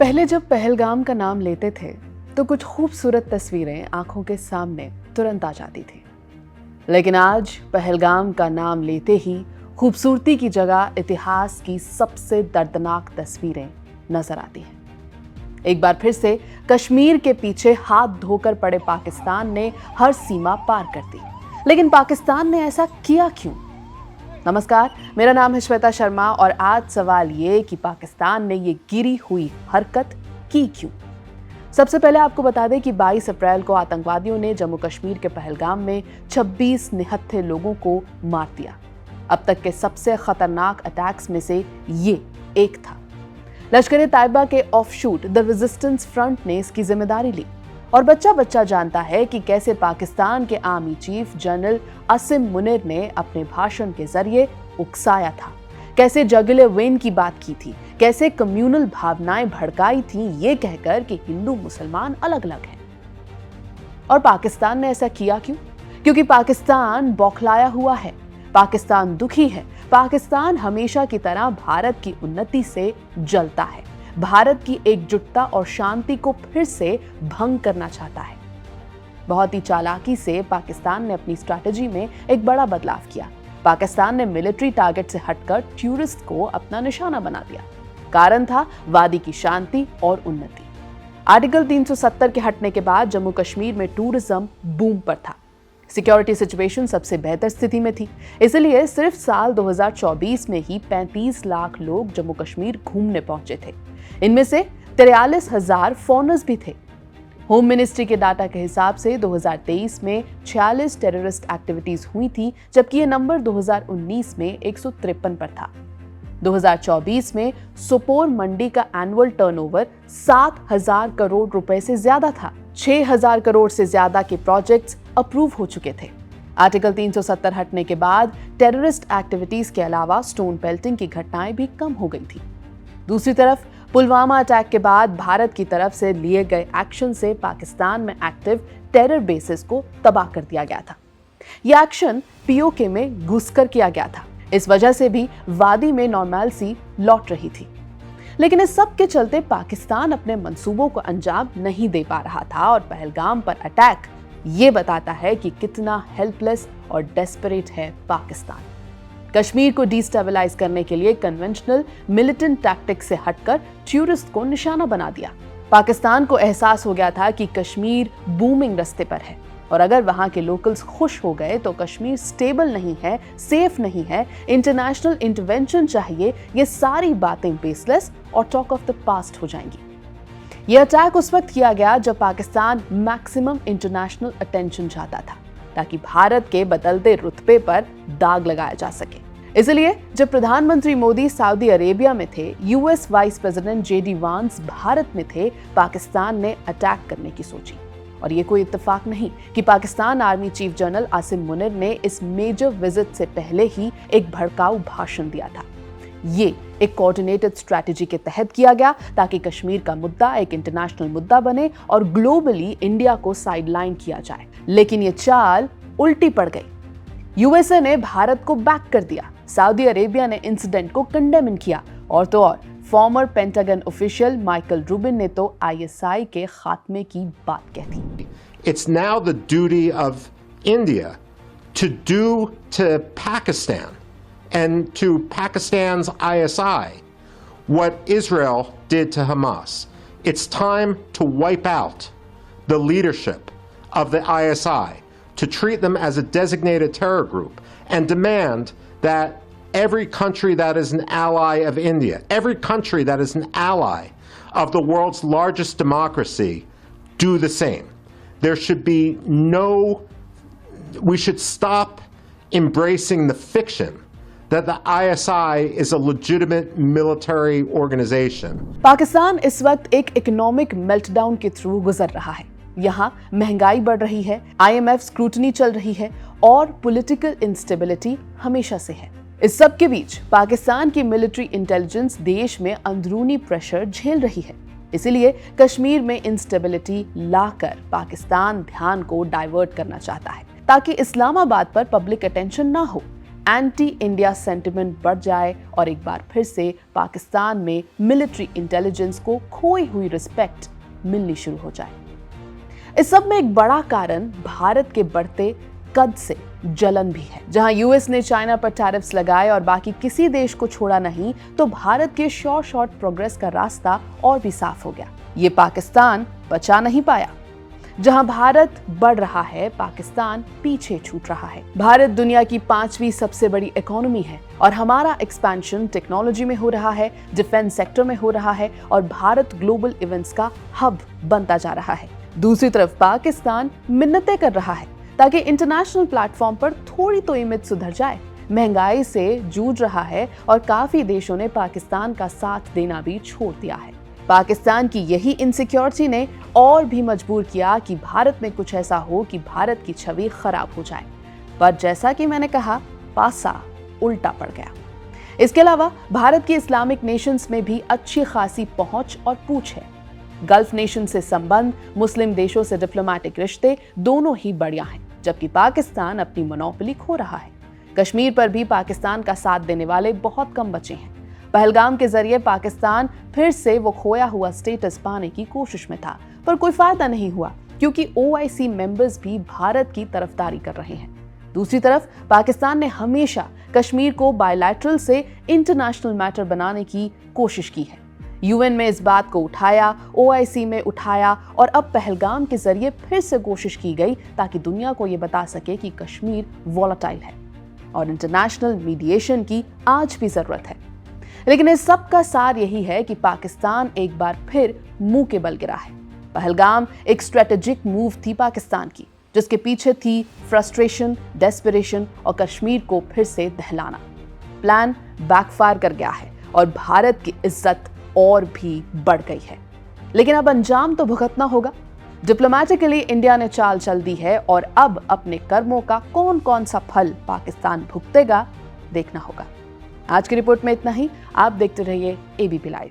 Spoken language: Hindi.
पहले जब पहलगाम का नाम लेते थे तो कुछ खूबसूरत तस्वीरें आंखों के सामने तुरंत आ जाती थी, लेकिन आज पहलगाम का नाम लेते ही खूबसूरती की जगह इतिहास की सबसे दर्दनाक तस्वीरें नजर आती हैं। एक बार फिर से कश्मीर के पीछे हाथ धोकर पड़े पाकिस्तान ने हर सीमा पार कर दी, लेकिन पाकिस्तान ने ऐसा किया क्यों? नमस्कार, मेरा नाम है श्वेता शर्मा और आज सवाल ये कि पाकिस्तान ने ये गिरी हुई हरकत की क्यों। सबसे पहले आपको बता दें कि 22 अप्रैल को आतंकवादियों ने जम्मू कश्मीर के पहलगाम में 26 निहत्थे लोगों को मार दिया। अब तक के सबसे खतरनाक अटैक्स में से ये एक था। लश्कर-ए-तैयबा के ऑफशूट द रेजिस्टेंस फ्रंट ने इसकी जिम्मेदारी ली और बच्चा बच्चा जानता है कि कैसे पाकिस्तान के army chief general Asim Munir ने अपने भाषण के जरिए उकसाया था, कैसे जगले वेन की बात की थी, कैसे कम्युनल भावनाएं भड़काई थी ये कहकर कि हिंदू मुसलमान अलग अलग हैं। और पाकिस्तान ने ऐसा किया क्यों? क्योंकि पाकिस्तान बौखलाया हुआ है, पाकिस्तान दुखी है, पाकिस्तान हमेशा की तरह भारत की उन्नति से जलता है, भारत की एकजुटता और शांति को फिर से भंग करना चाहता है। बहुत ही चालाकी से पाकिस्तान ने अपनी स्ट्रैटेजी में एक बड़ा बदलाव किया। पाकिस्तान ने मिलिट्री टारगेट से हटकर टूरिस्ट को अपना निशाना बना दिया। कारण था वादी की शांति और उन्नति। आर्टिकल 370 के हटने के बाद जम्मू कश्मीर में टूरिज्म बूम पर था। सिक्योरिटी सिचुएशन सबसे बेहतर स्थिति में थी, इसलिए सिर्फ साल 2024 में ही 35 लाख लोग जम्मू कश्मीर घूमने पहुंचे थे। इनमें से 43,000 फॉरेनर्स भी थे। होम मिनिस्ट्री के डाटा के हिसाब से 2023 में 46 टेररिस्ट एक्टिविटीज हुई थी, जबकि ये नंबर 2019 में 153 पर था। 2024 में सोपोर मंडी का एनुअल टर्नओवर 7,000 करोड़ रुपए से ज्यादा था। 6,000 करोड़ से ज्यादा के प्रोजेक्ट्स अप्रूव हो चुके थे। आर्टिकल 370 हटने के बाद टेररिस्ट एक्टिविटीज के अलावा स्टोन पेल्टिंग की घटनाएं भी कम हो गई थी। दूसरी तरफ पुलवामा अटैक के बाद भारत की तरफ से लिए गए एक्शन से पाकिस्तान में एक्टिव टेरर बेसिस को तबाह कर दिया गया था। यह एक्शन पीओके में घुसकर किया गया था। इस वजह से भी वादी में नॉर्मलसी लौट रही थी। लेकिन इस सब के चलते पाकिस्तान अपने मंसूबों को अंजाम नहीं दे पा रहा था और पहलगाम पर अटैक ये बताता है कि कितना हेल्पलेस और डेस्परेट है पाकिस्तान। कश्मीर को डिस्टेबलाइज करने के लिए कन्वेंशनल मिलिटेंट टैक्टिक्स से हटकर टूरिस्ट को निशाना बना दिया। पाकिस्तान को एहसास हो गया था कि कश्मीर बूमिंग रास्ते पर है और अगर वहां के लोकल्स खुश हो गए तो कश्मीर स्टेबल नहीं है, सेफ नहीं है, इंटरनेशनल इंटरवेंशन चाहिए, ये सारी बातें बेसलेस और टॉक ऑफ द पास्ट हो जाएंगी। यह अटैक उस वक्त किया गया जब पाकिस्तान मैक्सिमम इंटरनेशनल अटेंशन चाहता था ताकि भारत के बदलते रुतबे पर दाग लगाया जा सके। इसलिए जब प्रधानमंत्री मोदी सऊदी अरेबिया में थे, यूएस वाइस प्रेसिडेंट जेडी वांस भारत में थे, पाकिस्तान ने अटैक करने की सोची। और ये कोई इत्तेफाक नहीं कि Pakistan army chief general Asim Munir ने इस मेजर विजिट से पहले ही एक भड़काऊ भाषण दिया था। ये एक कोऑर्डिनेटेड स्ट्रैटेजी के तहत किया गया ताकि कश्मीर का मुद्दा एक इंटरनेशनल मुद्दा बने और ग्लोबली इंडिया को साइडलाइन किया जाए। लेकिन ये चाल उल्टी पड़ गई। यूएसए ने भारत को बैक कर दिया, सऊदी अरेबिया ने इंसिडेंट को कंडेम किया और तो और farmer pentagon official Michael Rubin ने तो आईएसआई के खात्मे की बात कह दी। It's now the duty of India to do to Pakistan and to Pakistan's ISI what Israel did to Hamas. It's time to wipe out the leadership of the ISI, to treat them as a designated terror group, and demand that every country that is an ally of India, every country that is an ally of the world's largest democracy, do the same. There should be we should stop embracing the fiction that the ISI is a legitimate military organization. Pakistan इस वक्त एक इकोनॉमिक मेल्टडाउन के थ्रू गुजर रहा है। यहाँ महंगाई बढ़ रही है, IMF स्क्रूटनी चल रही है और पॉलिटिकल इंस्टेबिलिटी हमेशा से है। इस सब के बीच पाकिस्तान की मिलिट्री इंटेलिजेंस देश में अंदरूनी प्रेशर झेल रही है। इसीलिए कश्मीर में इंस्टेबिलिटी लाकर पाकिस्तान ध्यान को डाइवर्ट करना चाहता है ताकि इस्लामाबाद पर पब्लिक अटेंशन ना हो, एंटी इंडिया सेंटिमेंट बढ़ जाए और एक बार फिर से पाकिस्तान में मिलिट्री इंटेलिजेंस को खोई हुई रिस्पेक्ट मिलनी शुरू हो जाए। इस सब में एक बड़ा कारण भारत के बढ़ते कद से जलन भी है। जहां यूएस ने चाइना पर टैरिफ्स लगाए और बाकी किसी देश को छोड़ा नहीं, तो भारत के शॉर्ट प्रोग्रेस का रास्ता और भी साफ हो गया। ये पाकिस्तान बचा नहीं पाया। जहां भारत बढ़ रहा है, पाकिस्तान पीछे छूट रहा है। भारत दुनिया की 5वीं सबसे बड़ी इकोनॉमी है और हमारा एक्सपेंशन टेक्नोलॉजी में हो रहा है, डिफेंस सेक्टर में हो रहा है और भारत ग्लोबल इवेंट्स का हब बनता जा रहा है। दूसरी तरफ पाकिस्तान मिन्नतें कर रहा है ताकि इंटरनेशनल प्लेटफॉर्म पर थोड़ी तो इमेज सुधर जाए। महंगाई से जूझ रहा है और काफी देशों ने पाकिस्तान का साथ देना भी छोड़ दिया है। पाकिस्तान की यही इनसिक्योरिटी ने और भी मजबूर किया कि भारत में कुछ ऐसा हो कि भारत की छवि खराब हो जाए। पर जैसा कि मैंने कहा, पासा उल्टा पड़ गया। इसके अलावा भारत की इस्लामिक नेशंस में भी अच्छी खासी पहुंच और पूछ है। गल्फ नेशन से संबंध, मुस्लिम देशों से डिप्लोमेटिक रिश्ते दोनों ही बढ़िया हैं, जबकि पाकिस्तान अपनी मोनोपोली खो रहा है। कश्मीर पर भी पाकिस्तान का साथ देने वाले बहुत कम बचे हैं। पहलगाम के जरिए पाकिस्तान फिर से वो खोया हुआ स्टेटस पाने की कोशिश में था, पर कोई फायदा नहीं हुआ क्योंकि OIC मेंबर्स भी भारत की तरफदारी कर रहे हैं। दूसरी तरफ पाकिस्तान ने हमेशा कश्मीर को बायलैटरल से इंटरनेशनल मैटर बनाने की कोशिश की है। UN में इस बात को उठाया, OIC में उठाया और अब पहलगाम के जरिए फिर से कोशिश की गई ताकि दुनिया को यह बता सके कि कश्मीर वॉलेटाइल है और इंटरनेशनल मीडिएशन की आज भी जरूरत है। लेकिन इस सब का सार यही है कि पाकिस्तान एक बार फिर मुंह के बल गिरा है। पहलगाम एक स्ट्रेटेजिक मूव थी पाकिस्तान की, जिसके पीछे थी फ्रस्ट्रेशन, डेस्परेशन और कश्मीर को फिर से दहलाना। प्लान बैकफायर कर गया है और भारत की इज्जत और भी बढ़ गई है। लेकिन अब अंजाम तो भुगतना होगा। डिप्लोमेटिकली इंडिया ने चाल चल दी है और अब अपने कर्मों का कौन कौन सा फल पाकिस्तान भुगतेगा, देखना होगा। आज की रिपोर्ट में इतना ही। आप देखते रहिए ABP लाइव।